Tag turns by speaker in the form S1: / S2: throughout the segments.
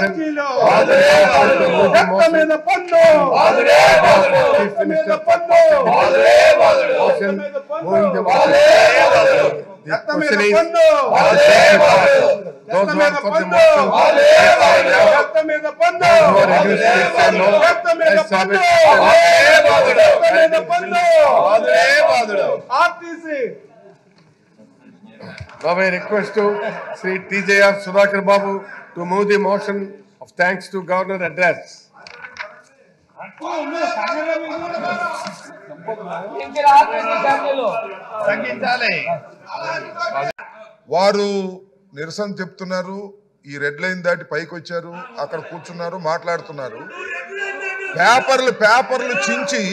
S1: చర్చీలో రక్త మీద పన్ను రక్త మీద పన్ను రక్త మీద పన్ను రక్త మీద పన్ను రక్త మీద పన్ను రక్త మీద పన్ను రక్త మీద పన్ను RTC.
S2: Now I request to Sri TJR Sudhakar Babu to move the motion of thanks to Governor address.
S3: వారు నిరసన చెప్తున్నారు, ఈ రెడ్ లైన్ దాటి పైకి వచ్చారు, అక్కడ కూర్చున్నారు, మాట్లాడుతున్నారు. పేపర్లు చించి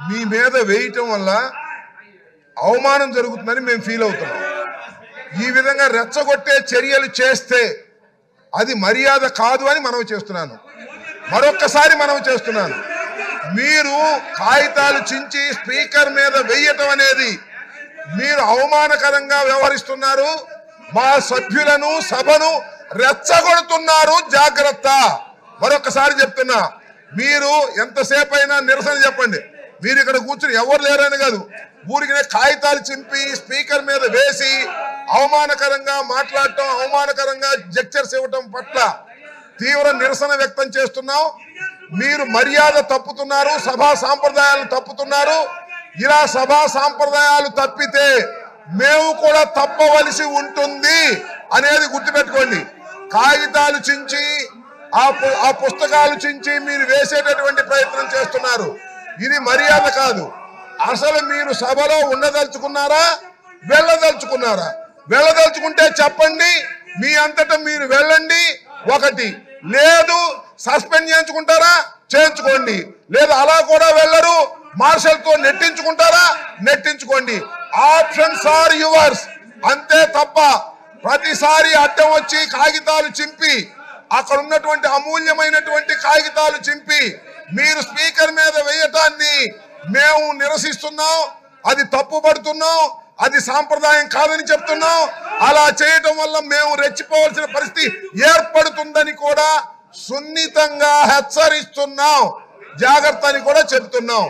S3: మీ మీద వేయటం వల్ల అవమానం జరుగుతుందని మేము ఫీల్ అవుతున్నాం. ఈ విధంగా రెచ్చగొట్టే చర్యలు చేస్తే అది మర్యాద కాదు అని మనవి చేస్తున్నాను. మరొక్కసారి మనవి చేస్తున్నాను, మీరు కాగితాలు చించి స్పీకర్ మీద వేయటం అనేది మీరు అవమానకరంగా వ్యవహరిస్తున్నారు. మా సభ్యులను సభను రెచ్చగొడుతున్నారు, జాగ్రత్త. మరొకసారి చెప్తున్నా, మీరు ఎంతసేపు అయినా నిరసన చెప్పండి. మీరు ఇక్కడ కూర్చుని ఎవరు లేరని కాదు, ఊరికినే కాగితాలు చింపి స్పీకర్ మీద వేసి అవమానకరంగా మాట్లాడటం, అవమానకరంగా జెక్చర్స్ ఇవ్వటం పట్ల తీవ్ర నిరసన వ్యక్తం చేస్తున్నాం. మీరు మర్యాద తప్పుతున్నారు, సభా సాంప్రదాయాలు తప్పుతున్నారు. ఇలా సభా సాంప్రదాయాలు తప్పితే మేము కూడా తప్పవలసి ఉంటుంది అనేది గుర్తుపెట్టుకోండి. కాగితాలు చించి ఆ పుస్తకాలు చించి మీరు వేసేటటువంటి ప్రయత్నం చేస్తున్నారు. ఇది మర్యాద కాదు. అసలు మీరు సభలో ఉండదలుచుకున్నారా, వెళ్ళదలుచుకున్నారా? వెళ్ళదలుచుకుంటే చెప్పండి, మీ అంతటా మీరు వెళ్ళండి. ఒకటి లేదు, సస్పెండ్ చేయించుకుంటారా చేయించుకోండి, లేదు అలా కూడా వెళ్ళరు, మార్షల్ తో నెట్టించుకుంటారా నెట్టించుకోండి. Options are yours. అంతే తప్ప ప్రతిసారి అడ్డం వచ్చి కాగితాలు చింపి, అక్కడ ఉన్నటువంటి అమూల్యమైనటువంటి కాగితాలు చింపి మీరు స్పీకర్ మీద వేయటాన్ని మేము నిరసిస్తున్నాం. అది తప్పుపడుతున్నాం, అది సాంప్రదాయం కాదని చెప్తున్నాం. అలా చేయటం వల్ల మేము రెచ్చిపోవాల్సిన పరిస్థితి ఏర్పడుతుందని కూడా సున్నితంగా హెచ్చరిస్తున్నాం, జాగ్రత్త అని కూడా చెప్తున్నాం.